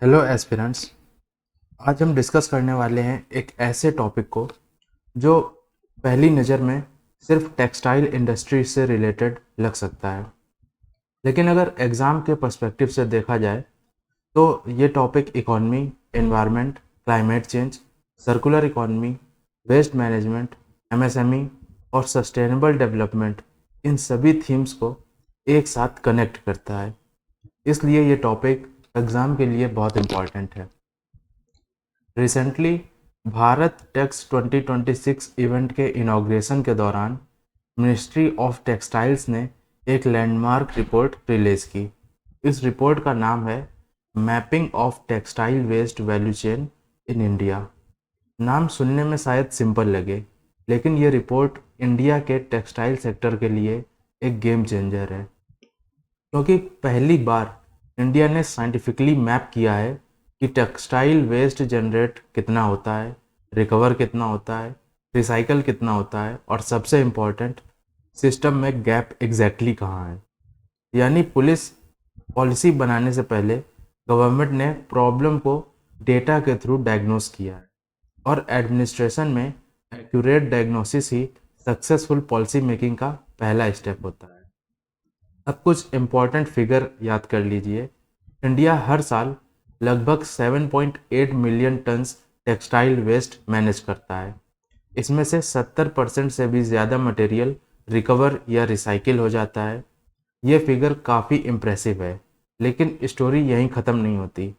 Hello aspirants. आज हम discuss करने वाले हैं एक ऐसे टॉपिक को जो पहली नज़र में सिर्फ टेक्सटाइल इंडस्ट्री से रिलेटेड लग सकता है, लेकिन अगर एग्ज़ाम के पर्सपेक्टिव से देखा जाए तो ये topic economy, environment, climate change, circular economy, waste management, MSME और सस्टेनेबल डेवलपमेंट, इन सभी थीम्स को एक साथ कनेक्ट करता है। इसलिए ये टॉपिक एग्ज़ाम के लिए बहुत इम्पॉर्टेंट है। रिसेंटली भारत टेक्स 2026 इवेंट के इनॉग्रेशन के दौरान मिनिस्ट्री ऑफ टेक्सटाइल्स ने एक लैंडमार्क रिपोर्ट रिलीज़ की। इस रिपोर्ट का नाम है mapping of textile waste value chain in India. नाम सुनने में शायद सिंपल लगे, लेकिन ये रिपोर्ट इंडिया के टेक्सटाइल सेक्टर के लिए एक गेम चेंजर है, क्योंकि पहली बार इंडिया ने साइंटिफिकली मैप किया है कि टेक्सटाइल वेस्ट जनरेट कितना होता है, रिकवर कितना होता है, रिसाइकल कितना होता है और सबसे इम्पॉर्टेंट, सिस्टम में गैप एग्जैक्टली कहाँ है। यानी पुलिस पॉलिसी बनाने से पहले गवर्नमेंट ने प्रॉब्लम को डेटा के थ्रू डायग्नोस किया है, और एडमिनिस्ट्रेशन में एक्यूरेट डायग्नोसिस ही सक्सेसफुल पॉलिसी मेकिंग का पहला स्टेप होता है। अब कुछ इम्पॉर्टेंट फिगर याद कर लीजिए। इंडिया हर साल लगभग 7.8 million tons textile waste manage करता है। इसमें से 70% से भी ज़्यादा मटेरियल रिकवर या रिसाइकिल हो जाता है। ये फिगर काफ़ी इम्प्रेसिव है, लेकिन स्टोरी यहीं ख़त्म नहीं होती।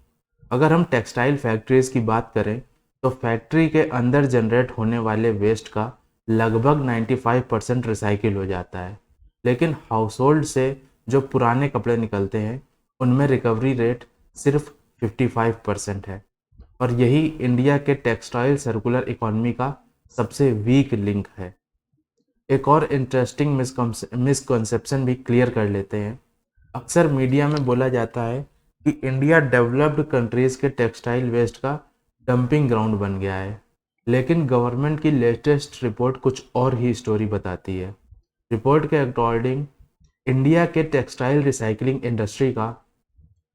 अगर हम टेक्सटाइल फैक्ट्रीज़ की बात करें तो फैक्ट्री के अंदर जनरेट होने वाले वेस्ट का लगभग 95% रिसाइकिल हो जाता है, लेकिन हाउसहोल्ड से जो पुराने कपड़े निकलते हैं उनमें रिकवरी रेट सिर्फ 55% है, और यही इंडिया के टेक्सटाइल सर्कुलर इकोनॉमी का सबसे वीक लिंक है। एक और इंटरेस्टिंग मिसकंसेप्शन भी क्लियर कर लेते हैं। अक्सर मीडिया में बोला जाता है कि इंडिया डेवलप्ड कंट्रीज़ के टेक्सटाइल वेस्ट का डंपिंग ग्राउंड बन गया है, लेकिन गवर्नमेंट की लेटेस्ट रिपोर्ट कुछ और ही स्टोरी बताती है। रिपोर्ट के अकॉर्डिंग इंडिया के टेक्सटाइल रिसाइकलिंग इंडस्ट्री का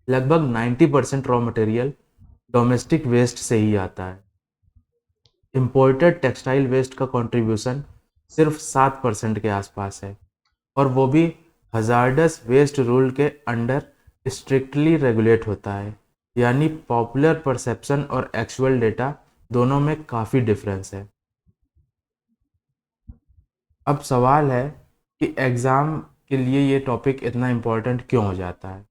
लगभग 90% रॉ मटेरियल डोमेस्टिक वेस्ट से ही आता है। इम्पोर्टेड टेक्सटाइल वेस्ट का कंट्रीब्यूशन सिर्फ 7% के आसपास है, और वो भी हजार्डस वेस्ट रूल के अंडर स्ट्रिक्टली रेगुलेट होता है। यानी पॉपुलर परसेप्शन और एक्चुअल डेटा दोनों में काफ़ी डिफरेंस है। अब सवाल है कि एग्ज़ाम के लिए ये टॉपिक इतना इम्पोर्टेंट क्यों हो जाता है।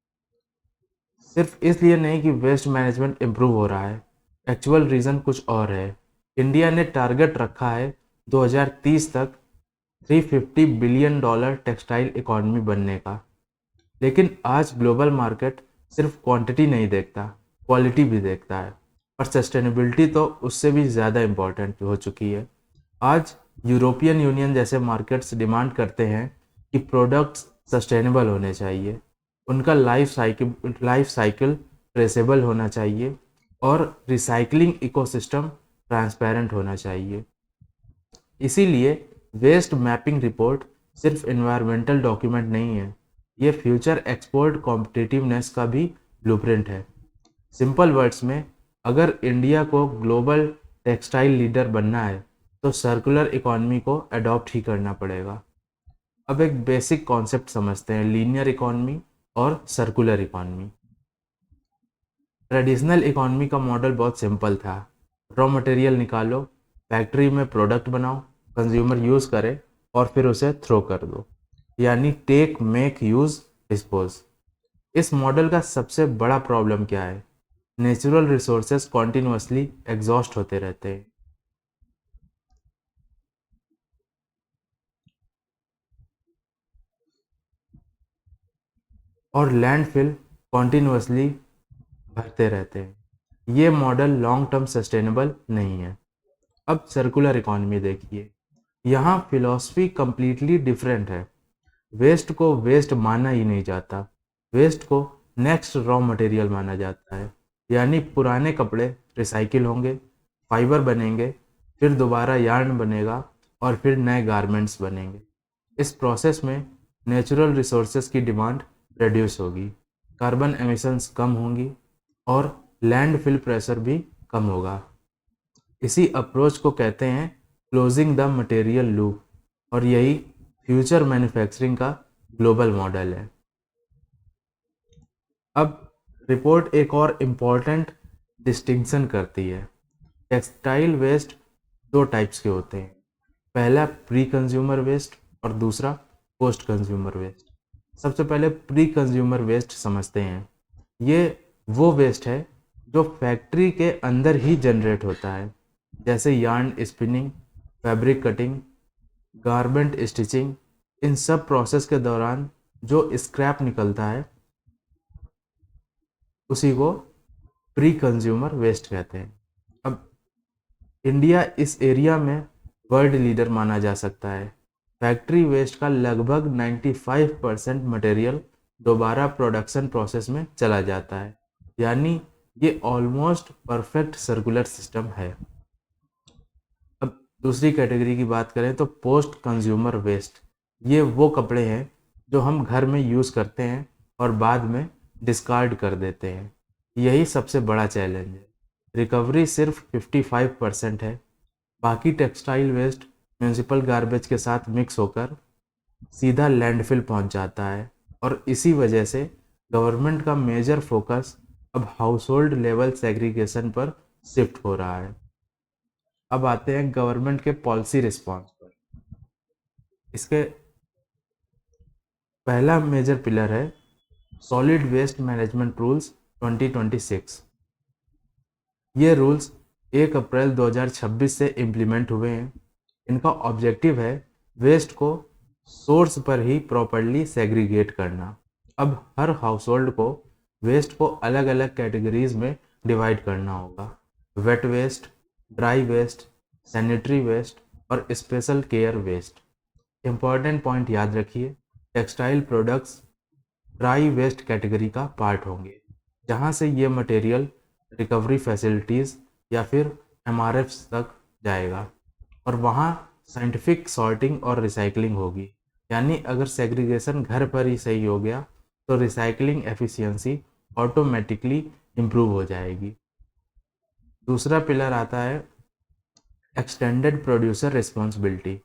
सिर्फ इसलिए नहीं कि वेस्ट मैनेजमेंट इम्प्रूव हो रहा है, एक्चुअल रीज़न कुछ और है। इंडिया ने टारगेट रखा है 2030 तक $350 बिलियन टेक्सटाइल इकॉनमी बनने का, लेकिन आज ग्लोबल मार्केट सिर्फ क्वांटिटी नहीं देखता, क्वालिटी भी देखता है, और सस्टेनेबिलिटी तो उससे भी ज़्यादा इम्पोर्टेंट हो चुकी है। आज यूरोपियन यूनियन जैसे मार्केट्स डिमांड करते हैं कि प्रोडक्ट्स सस्टेनेबल होने चाहिए, उनका लाइफ साइकिल ट्रेसेबल होना चाहिए, और रिसाइकलिंग इकोसिस्टम ट्रांसपेरेंट होना चाहिए। इसीलिए वेस्ट मैपिंग रिपोर्ट सिर्फ एनवायरमेंटल डॉक्यूमेंट नहीं है, ये फ्यूचर एक्सपोर्ट कॉम्पिटिटिवनेस का भी ब्लूप्रिंट है। सिंपल वर्ड्स में, अगर इंडिया को ग्लोबल टेक्सटाइल लीडर बनना है तो सर्कुलर इकोनॉमी को अडॉप्ट ही करना पड़ेगा। अब एक बेसिक कॉन्सेप्ट समझते हैं, लीनियर इकोनॉमी और सर्कुलर इकोनॉमी। ट्रेडिशनल इकोनॉमी का मॉडल बहुत सिंपल था। रॉ मटेरियल निकालो, फैक्ट्री में प्रोडक्ट बनाओ, कंज्यूमर यूज़ करे और फिर उसे थ्रो कर दो। यानी टेक, मेक, यूज़, डिस्पोज। इस मॉडल का सबसे बड़ा प्रॉब्लम क्या है? नेचुरल रिसोर्सेज कॉन्टिन्यूसली एग्जॉस्ट होते रहते हैं, और लैंडफिल कॉन्टिन्यूसली भरते रहते हैं। ये मॉडल लॉन्ग टर्म सस्टेनेबल नहीं है। अब सर्कुलर इकोनॉमी देखिए, यहाँ फिलॉसफी कंप्लीटली डिफरेंट है। वेस्ट को वेस्ट माना ही नहीं जाता, वेस्ट को नेक्स्ट रॉ मटेरियल माना जाता है। यानी पुराने कपड़े रिसाइकिल होंगे, फाइबर बनेंगे, फिर दोबारा यार्न बनेगा, और फिर नए गारमेंट्स बनेंगे। इस प्रोसेस में नेचुरल रिसोर्सेज की डिमांड रिड्यूस होगी, कार्बन एमिशंस कम होंगी, और लैंडफिल प्रेशर भी कम होगा। इसी अप्रोच को कहते हैं क्लोजिंग द मटेरियल लूप, और यही फ्यूचर मैन्युफैक्चरिंग का ग्लोबल मॉडल है। अब रिपोर्ट एक और इम्पॉर्टेंट डिस्टिंक्शन करती है। टेक्सटाइल वेस्ट दो टाइप्स के होते हैं, पहला प्री कंज्यूमर वेस्ट और दूसरा पोस्ट कंज्यूमर वेस्ट। सबसे पहले प्री कंज्यूमर वेस्ट समझते हैं। ये वो वेस्ट है जो फैक्ट्री के अंदर ही जनरेट होता है, जैसे yarn spinning, fabric cutting, garment stitching. इन सब प्रोसेस के दौरान जो स्क्रैप निकलता है उसी को प्री कंज्यूमर वेस्ट कहते हैं। अब इंडिया इस एरिया में वर्ल्ड लीडर माना जा सकता है। फैक्ट्री वेस्ट का लगभग 95% मटेरियल दोबारा प्रोडक्शन प्रोसेस में चला जाता है, यानी ये ऑलमोस्ट परफेक्ट सर्कुलर सिस्टम है। अब दूसरी कैटेगरी की बात करें तो पोस्ट कंज्यूमर वेस्ट। ये वो कपड़े हैं जो हम घर में यूज़ करते हैं और बाद में डिस्कार्ड कर देते हैं। यही सबसे बड़ा चैलेंज है। रिकवरी सिर्फ 55% है। बाकी टेक्सटाइल वेस्ट म्यूनिसिपल गार्बेज के साथ मिक्स होकर सीधा लैंडफिल पहुंच जाता है, और इसी वजह से गवर्नमेंट का मेजर फोकस अब हाउस होल्ड लेवल सेग्रीगेशन पर शिफ्ट हो रहा है। अब आते हैं गवर्नमेंट के पॉलिसी रिस्पॉन्स पर। इसके पहला मेजर पिलर है सॉलिड वेस्ट मैनेजमेंट रूल्स 2026। ये रूल्स 1 अप्रैल 2026 से इम्प्लीमेंट हुए हैं। इनका ऑब्जेक्टिव है वेस्ट को सोर्स पर ही प्रॉपर्ली सेग्रीगेट करना। अब हर हाउसहोल्ड को वेस्ट को अलग अलग कैटेगरीज में डिवाइड करना होगा: wet waste, dry waste, sanitary waste और special care waste. Important point याद रखिए, textile products dry waste category का पार्ट होंगे, जहाँ से ये मटेरियल रिकवरी फैसिलिटीज़ या फिर एमआरएफ्स तक जाएगा, और वहाँ साइंटिफिक सॉर्टिंग और रिसाइकलिंग होगी। यानी अगर सेग्रीगेशन घर पर ही सही हो गया तो रिसाइकलिंग एफिशिएंसी ऑटोमेटिकली इम्प्रूव हो जाएगी। दूसरा पिलर आता है extended producer responsibility.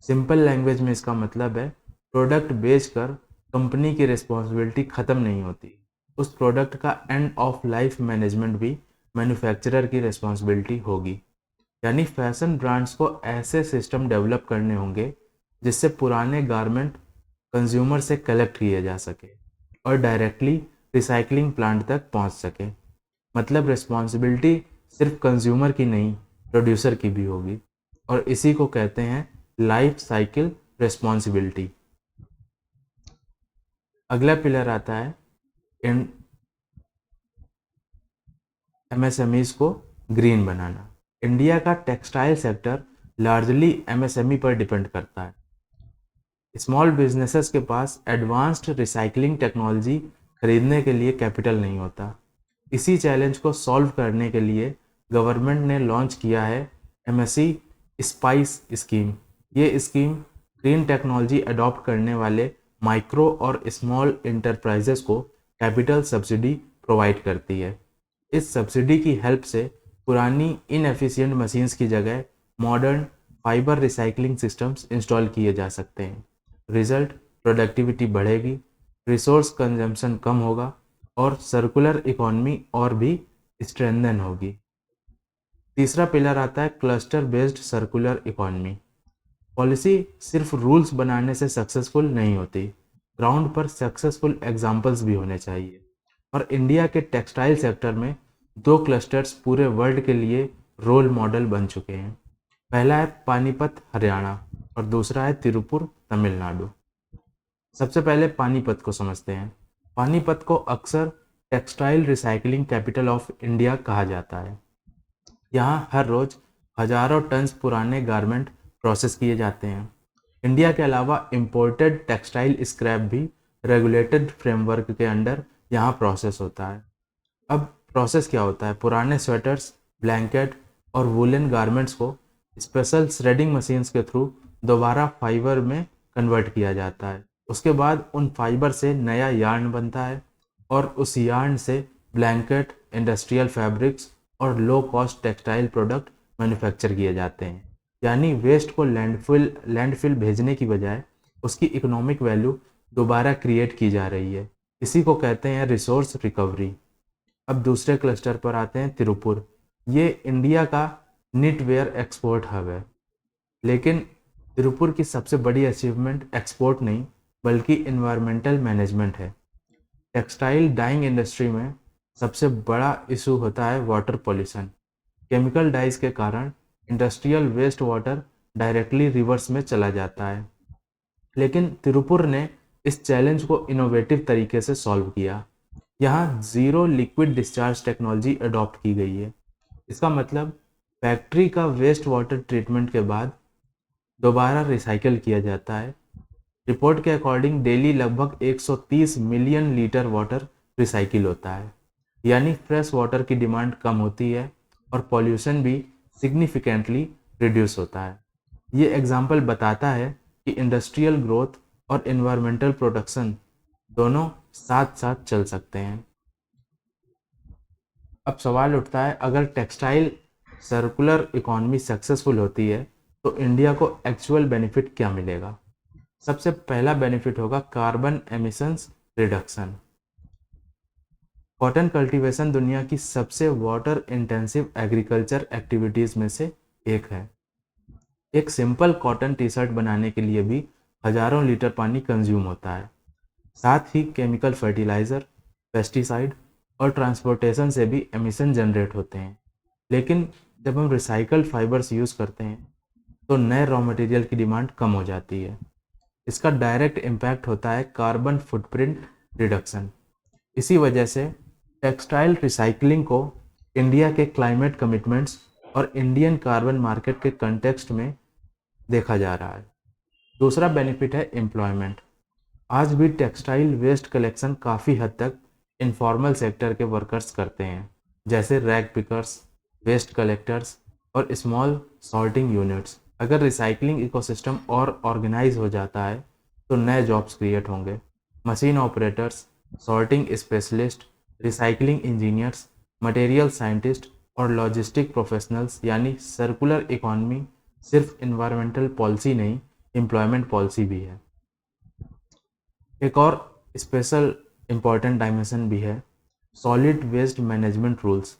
Simple language में इसका मतलब है प्रोडक्ट बेचकर कंपनी की रिस्पॉन्सिबिलिटी ख़त्म नहीं होती, उस प्रोडक्ट का एंड ऑफ लाइफ मैनेजमेंट भी मैन्युफैक्चरर की रिस्पॉन्सिबिलिटी होगी। यानी फैशन ब्रांड्स को ऐसे सिस्टम डेवलप करने होंगे जिससे पुराने गारमेंट कंज्यूमर से कलेक्ट किए जा सके और डायरेक्टली रिसाइकलिंग प्लांट तक पहुंच सके। मतलब रिस्पॉन्सिबिलिटी सिर्फ कंज्यूमर की नहीं, प्रोड्यूसर की भी होगी, और इसी को कहते हैं लाइफ साइकिल रिस्पॉन्सिबिलिटी। अगला पिलर आता है एमएसएमईज को ग्रीन बनाना। इंडिया का टेक्सटाइल सेक्टर लार्जली एमएसएमई पर डिपेंड करता है। स्मॉल बिजनेसेस के पास एडवांस्ड रिसाइकलिंग टेक्नोलॉजी खरीदने के लिए कैपिटल नहीं होता। इसी चैलेंज को सॉल्व करने के लिए गवर्नमेंट ने लॉन्च किया है एमएससी स्पाइस स्कीम। ये स्कीम ग्रीन टेक्नोलॉजी अडॉप्ट करने वाले माइक्रो और स्मॉल इंटरप्राइजेस को कैपिटल सब्सिडी प्रोवाइड करती है। इस सब्सिडी की हेल्प से पुरानी इनएफिशिएंट मशीन्स की जगह modern fibre recycling systems install किए जा सकते हैं। रिजल्ट, प्रोडक्टिविटी बढ़ेगी, रिसोर्स कंजम्पशन कम होगा और सर्कुलर इकोनॉमी और भी स्ट्रेंथन होगी। तीसरा पिलर आता है cluster based circular economy. Policy सिर्फ रूल्स बनाने से सक्सेसफुल नहीं होती, ग्राउंड पर सक्सेसफुल एग्जाम्पल्स भी होने चाहिए। और इंडिया के टेक्सटाइल सेक्टर में 2 क्लस्टर्स पूरे वर्ल्ड के लिए रोल मॉडल बन चुके हैं। पहला है पानीपत हरियाणा और दूसरा है तिरुपुर तमिलनाडु। सबसे पहले पानीपत को समझते हैं। पानीपत को अक्सर textile recycling capital of India कहा जाता है। यहाँ हर रोज हजारों टन्स पुराने गारमेंट प्रोसेस किए जाते हैं। इंडिया के अलावा इम्पोर्टेड टेक्सटाइल स्क्रैप भी रेगुलेटेड फ्रेमवर्क के अंडर यहाँ प्रोसेस होता है। अब प्रोसेस क्या होता है? पुराने स्वेटर्स, ब्लैंकेट और वुलन गारमेंट्स को स्पेशल श्रेडिंग मशीन्स के थ्रू दोबारा फाइबर में कन्वर्ट किया जाता है। उसके बाद उन फाइबर से नया यार्न बनता है और उस यार्न से ब्लैंकेट, इंडस्ट्रियल फैब्रिक्स और low cost textile product manufacture किए जाते हैं। यानी वेस्ट को लैंडफिल भेजने की बजाय उसकी इकोनॉमिक वैल्यू दोबारा क्रिएट की जा रही है। इसी को कहते हैं रिसोर्स रिकवरी। अब दूसरे क्लस्टर पर आते हैं तिरुपुर। ये इंडिया का निटवेयर एक्सपोर्ट हब है। लेकिन तिरुपुर की सबसे बड़ी अचीवमेंट एक्सपोर्ट नहीं बल्कि इन्वायरमेंटल मैनेजमेंट है। टेक्सटाइल डाइंग इंडस्ट्री में सबसे बड़ा इशू होता है वाटर पॉल्यूशन। केमिकल डाइज के कारण industrial waste water directly rivers में चला जाता है। लेकिन तिरुपुर ने इस चैलेंज को इनोवेटिव तरीके से सॉल्व किया। यहाँ zero liquid discharge technology adopt की गई है। इसका मतलब फैक्ट्री का वेस्ट वाटर ट्रीटमेंट के बाद दोबारा रिसाइकिल किया जाता है। रिपोर्ट के अकॉर्डिंग डेली लगभग 130 मिलियन लीटर वाटर रिसाइकिल होता है। यानी फ्रेश वाटर की डिमांड कम होती है और पॉल्यूशन भी सिग्निफिकेंटली रिड्यूस होता है। ये एग्जाम्पल बताता है कि इंडस्ट्रियल ग्रोथ और इन्वायरमेंटल प्रोटेक्शन दोनों साथ साथ चल सकते हैं। अब सवाल उठता है, अगर टेक्सटाइल सर्कुलर इकॉनमी सक्सेसफुल होती है तो इंडिया को एक्चुअल बेनिफिट क्या मिलेगा? सबसे पहला बेनिफिट होगा carbon emissions reduction. Cotton cultivation दुनिया की सबसे वाटर इंटेंसिव एग्रीकल्चर एक्टिविटीज में से एक है। एक सिंपल कॉटन टी शर्ट बनाने के लिए भी हजारों लीटर पानी कंज्यूम होता है। साथ ही केमिकल फर्टिलाइजर, पेस्टिसाइड और ट्रांसपोर्टेशन से भी एमिशन जनरेट होते हैं। लेकिन जब हम रिसाइकल्ड फाइबर्स यूज़ करते हैं तो नए रॉ मटेरियल की डिमांड कम हो जाती है। इसका डायरेक्ट इम्पैक्ट होता है कार्बन फुटप्रिंट रिडक्शन। इसी वजह से टेक्सटाइल रिसाइकलिंग को इंडिया के क्लाइमेट कमिटमेंट्स और इंडियन कार्बन मार्केट के कंटेक्स्ट में देखा जा रहा है। दूसरा बेनिफिट है एम्प्लॉयमेंट। आज भी टेक्सटाइल वेस्ट कलेक्शन काफ़ी हद तक इनफॉर्मल सेक्टर के वर्कर्स करते हैं, जैसे रैग पिकर्स, वेस्ट कलेक्टर्स और स्मॉल सॉर्टिंग यूनिट्स। अगर रिसाइकलिंग इकोसिस्टम और ऑर्गेनाइज हो जाता है तो नए जॉब्स क्रिएट होंगे। Machine operators, sorting specialist, recycling engineers, material scientist और लॉजिस्टिक प्रोफेशनल्स, यानी सर्कुलर इकॉनमी सिर्फ इन्वायरमेंटल पॉलिसी नहीं, एम्प्लॉयमेंट पॉलिसी भी है। एक और स्पेशल इम्पॉर्टेंट डायमेंशन भी है solid waste management rules.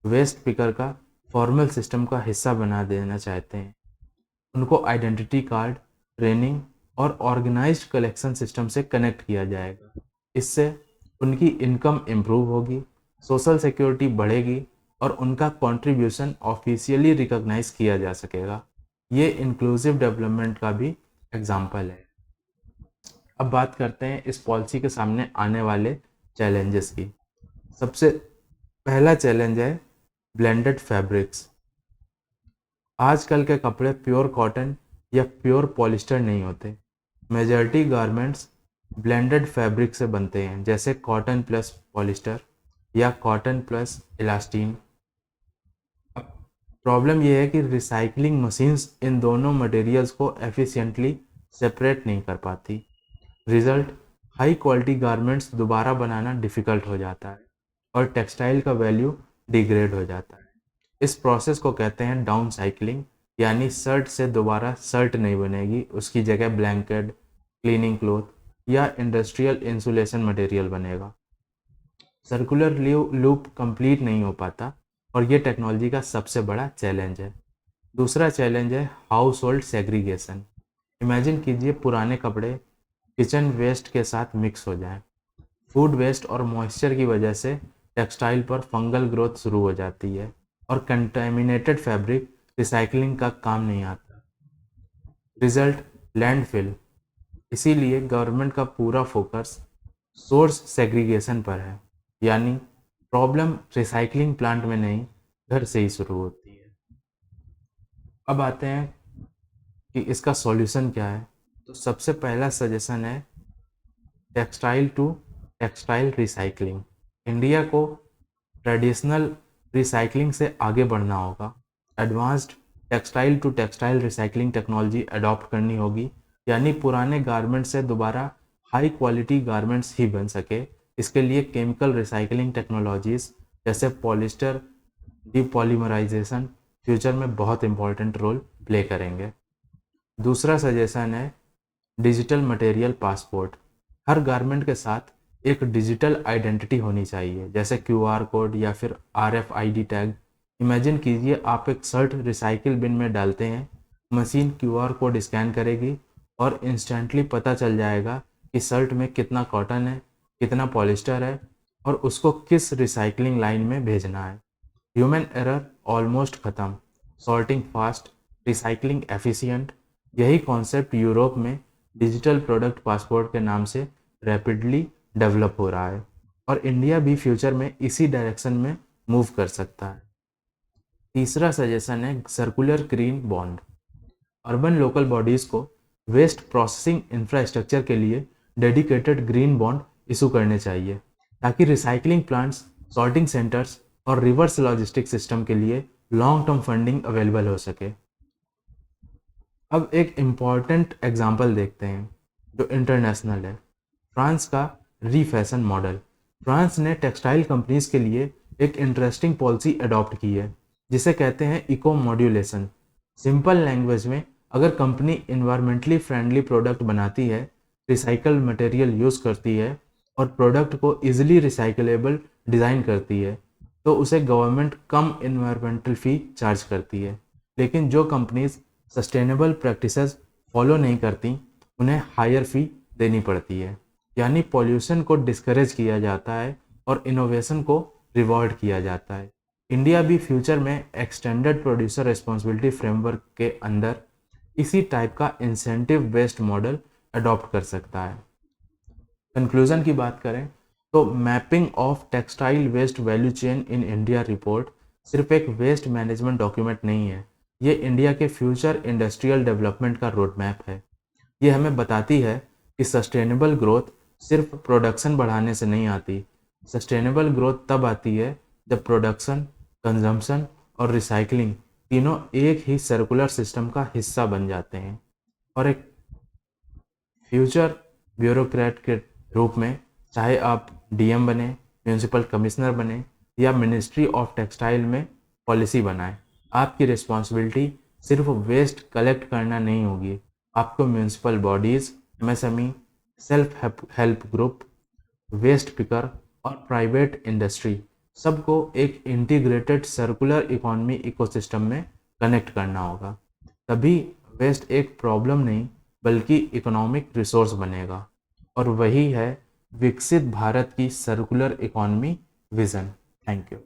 Waste picker का फॉर्मल सिस्टम का हिस्सा बना देना चाहते हैं। उनको आइडेंटिटी कार्ड, ट्रेनिंग और ऑर्गेनाइज्ड कलेक्शन सिस्टम से कनेक्ट किया जाएगा। इससे उनकी इनकम इम्प्रूव होगी, सोशल सिक्योरिटी बढ़ेगी और उनका कंट्रीब्यूशन ऑफिशियली रिकॉग्नाइज किया जा सकेगा। ये इंक्लूसिव डेवलपमेंट का भी एग्जाम्पल है। अब बात करते हैं इस पॉलिसी के सामने आने वाले चैलेंजेस की। सबसे पहला चैलेंज है ब्लेंडेड फैब्रिक्स। आजकल के कपड़े प्योर कॉटन या प्योर पॉलिस्टर नहीं होते। मेजॉरिटी गारमेंट्स ब्लेंडेड फैब्रिक से बनते हैं, जैसे कॉटन प्लस पॉलिस्टर या कॉटन प्लस इलास्टीन। प्रॉब्लम यह है कि रिसाइकलिंग मशीन्स इन दोनों मटेरियल्स को एफिशिएंटली सेपरेट नहीं कर पाती। रिजल्ट, हाई क्वालिटी गारमेंट्स दोबारा बनाना डिफ़िकल्ट हो जाता है और टेक्सटाइल का वैल्यू डिग्रेड हो जाता है। इस प्रोसेस को कहते हैं डाउन साइकिलिंग, यानी शर्ट से दोबारा शर्ट नहीं बनेगी, उसकी जगह ब्लैंकेट, क्लीनिंग क्लॉथ या इंडस्ट्रियल इंसुलेशन मटेरियल बनेगा। सर्कुलर लूप कंप्लीट नहीं हो पाता और ये टेक्नोलॉजी का सबसे बड़ा चैलेंज है। दूसरा चैलेंज है हाउस होल्ड सेग्रीगेशन। इमेजिन कीजिए पुराने कपड़े किचन वेस्ट के साथ मिक्स हो जाएं। फूड वेस्ट और मॉइस्चर की वजह से टेक्सटाइल पर फंगल ग्रोथ शुरू हो जाती है और कंटेमिनेटेड फैब्रिक रिसाइकलिंग का काम नहीं आता। Result, landfill. इसीलिए गवर्नमेंट का पूरा फोकस सोर्स सेग्रीगेशन पर है, यानी प्रॉब्लम रिसाइकलिंग प्लांट में नहीं, घर से ही शुरू होती है। अब आते हैं कि इसका सॉल्यूशन क्या है। तो सबसे पहला सजेशन है textile to textile recycling. India को ट्रेडिशनल रिसाइकलिंग से आगे बढ़ना होगा। Advanced textile to textile recycling technology adopt करनी होगी, यानी पुराने गारमेंट्स से दोबारा हाई क्वालिटी गारमेंट्स ही बन सके इसके लिए केमिकल रिसाइकलिंग टेक्नोलॉजीज जैसे पॉलिस्टर डीपॉलीमराइजेशन फ्यूचर में बहुत इंपॉर्टेंट रोल प्ले करेंगे। दूसरा सजेशन है डिजिटल मटेरियल पासपोर्ट। हर गारमेंट के साथ एक डिजिटल आइडेंटिटी होनी चाहिए, जैसे क्यूआर कोड या फिर RFID टैग। इमेजिन कीजिए आप एक शर्ट रिसाइकिल बिन में डालते हैं, मशीन क्यूआर कोड स्कैन करेगी और इंस्टेंटली पता चल जाएगा कि शर्ट में कितना कॉटन है, कितना पॉलिस्टर है और उसको किस रिसाइकलिंग लाइन में भेजना है। ह्यूमन एरर ऑलमोस्ट ख़त्म, सॉर्टिंग फास्ट, रिसाइकलिंग एफिशिएंट। यही कॉन्सेप्ट यूरोप में डिजिटल प्रोडक्ट पासपोर्ट के नाम से रैपिडली डेवलप हो रहा है और इंडिया भी फ्यूचर में इसी डायरेक्शन में मूव कर सकता है। तीसरा सजेशन है circular green bond. Urban local bodies को वेस्ट प्रोसेसिंग इंफ्रास्ट्रक्चर के लिए डेडिकेटेड ग्रीन बॉन्ड इशू करने चाहिए, ताकि रिसाइकलिंग प्लांट्स, सॉर्टिंग सेंटर्स और रिवर्स लॉजिस्टिक सिस्टम के लिए लॉन्ग टर्म फंडिंग अवेलेबल हो सके। अब एक इम्पॉर्टेंट एग्जाम्पल देखते हैं जो इंटरनेशनल है, फ्रांस का रीफैशन मॉडल। फ्रांस ने टेक्सटाइल कंपनीज के लिए एक इंटरेस्टिंग पॉलिसी अडॉप्ट की है जिसे कहते हैं इको मॉड्यूलेशन। सिंपल लैंग्वेज में, अगर कंपनी इन्वायरमेंटली फ्रेंडली प्रोडक्ट बनाती है, रिसाइकल मटेरियल यूज़ करती है और प्रोडक्ट को ईजिली रिसाइकलेबल डिज़ाइन करती है, तो उसे गवर्नमेंट कम इन्वायरमेंटल फ़ी चार्ज करती है। लेकिन जो कंपनीज सस्टेनेबल प्रैक्टिसेस फॉलो नहीं करती, उन्हें हायर फ़ी देनी पड़ती है। यानी पॉल्यूशन को डिस्करेज किया जाता है और इनोवेशन को रिवॉर्ड किया जाता है। इंडिया भी फ्यूचर में एक्सटेंडेड प्रोड्यूसर रिस्पॉन्सिबिलिटी फ्रेमवर्क के अंदर इसी टाइप का इंसेंटिव बेस्ड मॉडल अडॉप्ट कर सकता है। कंक्लूजन की बात करें तो mapping of textile waste value chain in India report सिर्फ एक वेस्ट मैनेजमेंट डॉक्यूमेंट नहीं है, ये इंडिया के फ्यूचर इंडस्ट्रियल डेवलपमेंट का रोड मैप है। ये हमें बताती है कि सस्टेनेबल ग्रोथ सिर्फ प्रोडक्शन बढ़ाने से नहीं आती। सस्टेनेबल ग्रोथ तब आती है जब प्रोडक्शन, कंजम्पशन और रिसाइकलिंग तीनों एक ही सर्कुलर सिस्टम का हिस्सा बन जाते हैं। और एक फ्यूचर ब्यूरोक्रेट के रूप में, चाहे आप DM बने, म्यूनिसिपल कमिश्नर बने या मिनिस्ट्री ऑफ टेक्सटाइल में पॉलिसी बनाएं, आपकी रिस्पॉन्सिबिलिटी सिर्फ वेस्ट कलेक्ट करना नहीं होगी। आपको municipal bodies, MSME, self help group, waste picker और प्राइवेट इंडस्ट्री सबको एक इंटीग्रेटेड सर्कुलर इकोनॉमी इकोसिस्टम में कनेक्ट करना होगा। तभी वेस्ट एक प्रॉब्लम नहीं बल्कि इकोनॉमिक रिसोर्स बनेगा। और वही है विकसित भारत की circular economy vision. Thank you.